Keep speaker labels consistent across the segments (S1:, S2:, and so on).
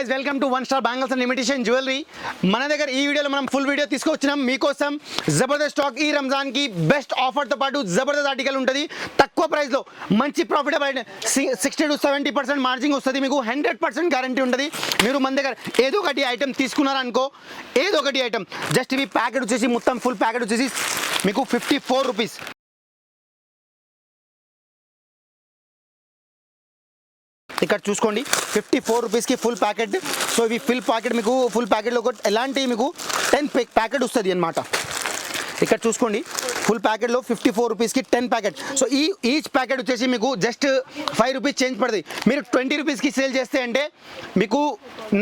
S1: Guys welcome to one star bangles and imitation jewellery. మన దగ్గర ఈ వీడియోలో మనం ఫుల్ వీడియో తీసుకొచ్చినాం మీకోసం. జబర్దస్త్ స్టాక్ ఈ రంజాన్కి బెస్ట్ ఆఫర్తో పాటు జబర్దస్త్ ఆర్టికల్ ఉంటుంది. తక్కువ ప్రైస్లో మంచి ప్రాఫిటబుల్ 60 to 70% మార్జిన్ వస్తుంది. మీకు 100% గ్యారంటీ ఉంటుంది. మీరు మన దగ్గర ఏదో ఒకటి ఐటమ్ తీసుకున్నారనుకో, ఏదో ఒకటి ఐటమ్ జస్ట్ ఇవి ప్యాకెట్ వచ్చేసి మొత్తం ఫుల్ ప్యాకెట్ వచ్చేసి మీకు 54 రూపీస్. ఇక్కడ చూసుకోండి 54 రూపీస్కి ఫుల్ ప్యాకెట్. సో ఇవి ఫుల్ ప్యాకెట్ మీకు ఫుల్ ప్యాకెట్లో ఒక ఎలాంటి మీకు 10 ప్యాకెట్ వస్తుంది అనమాట. ఇక్కడ చూసుకోండి ఫుల్ ప్యాకెట్లో 54 రూపీస్కి 10 ప్యాకెట్. సో ఈచ్ ప్యాకెట్ వచ్చేసి మీకు జస్ట్ 5 రూపీస్ చేంజ్ పడుతుంది. మీరు 20 రూపీస్కి సేల్ చేస్తే అంటే మీకు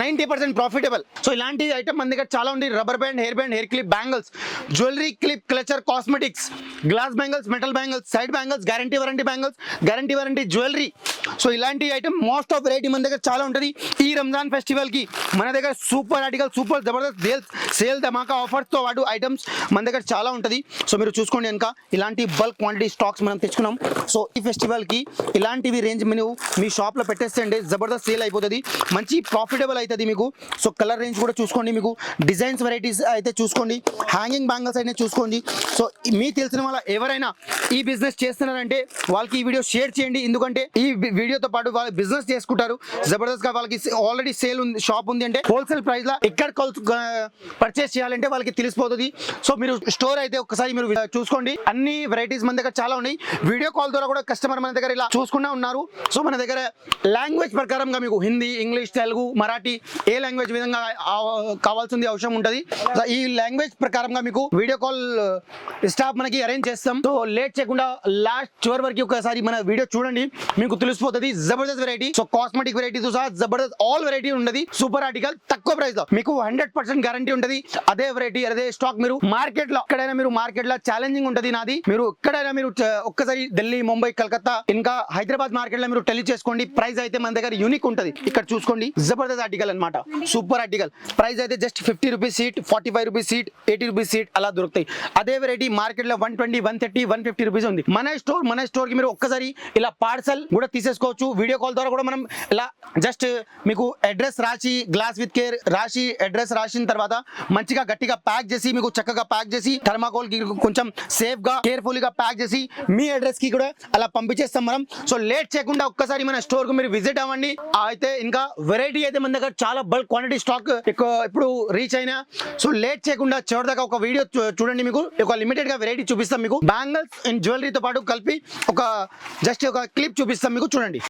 S1: 90% ప్రాఫిటబుల్. సో ఇలాంటి ఐటమ్ మన దగ్గర చాలా ఉంది. Rubber band, hair clip, bangles, jewellery clip, clutcher, cosmetics, glass bangles, metal bangles, side bangles, guarantee warranty bangles, guarantee warranty jewellery. So ఇలాంటి ఐటమ్ మోస్ట్ ఆఫ్ వెరైటీ మన దగ్గర చాలా ఉంటుంది. ఈ రంజాన్ ఫెస్టివల్కి మన దగ్గర సూపర్ ఆర్టికల్, సూపర్ జబర్దస్త్ సేల్ ధమాకా ఆఫర్స్తో వాడు ఐటమ్స్ మన దగ్గర చాలా ఉంటుంది. సో మీరు చూసుకోండి కనుక ఇలాంటి బల్క్ క్వాంటిటీ స్టాక్స్ మనం తెచ్చుకున్నాం. సో ఈ ఫెస్టివల్కి ఇలాంటివి రేంజ్ మీరు మీ షాప్లో పెట్టేస్తే అంటే జబర్దస్త్ సేల్ అయిపోతుంది, మంచి ప్రాఫిటబుల్ అవుతుంది మీకు. సో కలర్ రేంజ్ కూడా చూసుకోండి, మీకు డిజైన్స్ వెరైటీస్ అయితే చూసుకోండి, హ్యాంగింగ్ బ్యాంగిల్స్ అయితే చూసుకోండి. సో మీ తెలిసిన వాళ్ళ ఎవరైనా ఈ బిజినెస్ చేస్తున్నారంటే వాళ్ళకి ఈ వీడియో షేర్ చేయండి. ఎందుకంటే ఈ వీడియోతో పాటు వాళ్ళు బిజినెస్ చేసుకుంటారు. జబర్దస్త్గా వాళ్ళకి ఆల్రెడీ సేల్ ఉంది, షాప్ ఉంది అంటే హోల్సేల్ ప్రైస్లో ఎక్కడ పర్చేస్ చేయాలంటే వాళ్ళకి తెలిసిపోతుంది. సో మీరు స్టోర్ అయితే ఒకసారి మీరు చూసుకోండి. అన్ని వెరైటీస్ మన దగ్గర చాలా ఉన్నాయి. వీడియో కాల్ ద్వారా కూడా కస్టమర్ మన దగ్గర ఇలా చూసుకున్నా ఉన్నారు. సో మన దగ్గర లాంగ్వేజ్ ప్రకారంగా మీకు హిందీ, ఇంగ్లీష్, తెలుగు, మరాఠీ ఏ లాంగ్వేజ్ విధంగా కావాల్సింది అవసరం ఉంటుంది. ఈ లాంగ్వేజ్ ప్రకారంగా మీకు వీడియో కాల్ స్టాఫ్ మనకి అరేంజ్ చేస్తాం. సో లేట్ చేయకుండా లాస్ట్ చివరి వరకు ఒకసారి మన వీడియో చూడండి, మీకు తెలిసిపోతుంది Jabardasth variety. So cosmetic varieties సహా జబర్దస్త్ ఆల్ వెరైటీ ఉన్నది. సూపర్ ఆర్టికల్ తక్కువ ప్రైస్ లో మీకు 100% గ్యారంటీ ఉంటుంది. అదే వెరైటీ అదే స్టాక్ మీరు మార్కెట్ లో ఎక్కడైనా మీరు మార్కెట్ లో ఛాలెంజింగ్ ఉంటుంది నాది. మీరు ఎక్కడైనా మీరు ఒక్కసారి ఢిల్లీ, ముంబై, కలకత్తా, ఇంకా హైదరాబాద్ మార్కెట్ లో మీరు టెలి చేసుకోండి. ప్రైస్ అయితే మన దగ్గర యూనిక్ ఉంటుంది. ఇక్కడ చూసుకోండి జబర్దస్త్ ఆర్టికల్ అనమాట, సూపర్ ఆర్టికల్. ప్రైస్ అయితే just 50 rupees seat, 45 rupees seat, 80 rupees seat అలా దొరుకుతాయి. అదే వెరైటీ మార్కెట్ లో 120, 130, 150 రూపీస్ ఉంది. మన స్టోర్ కి మీరు ఒక్కసారి ఇలా పార్సల్ కూడా తీసేసుకోవచ్చు. వీడియో కాల్ ద్వారా కూడా మనం ఇలా జస్ట్ మీకు అడ్రస్ రాసి, గ్లాస్ విత్ కేర్ రాసి, అడ్రస్ రాసిన తర్వాత మంచిగా గట్టిగా ప్యాక్ చేసి, మీకు చక్కగా ప్యాక్ చేసి థర్మాకోల్ కి కొంచెం సేఫ్ గా కేర్ఫుల్ గా ప్యాక్ చేసి మీ అడ్రస్ కి కూడా అలా పంపించేస్తాం మనం. సో లేట్ చేయకుండా ఒక్కసారి మన స్టోర్ కు మీరు విజిట్ అవ్వండి. అయితే ఇంకా వెరైటీ అయితే మన దగ్గర చాలా బల్క్ క్వాంటిటీ స్టాక్ ఇప్పుడు రీచ్ అయినా. సో లేట్ చేయకుండా చివరిదాకా ఒక వీడియో చూడండి, మీకు ఒక లిమిటెడ్ గా వెరైటీ చూపిస్తాం. మీకు బ్యాంగిల్స్ అండ్ జ్యువెలరీతో పాటు కలిపి ఒక జస్ట్ ఒక క్లిప్ చూపిస్తాం మీకు, చూడండి.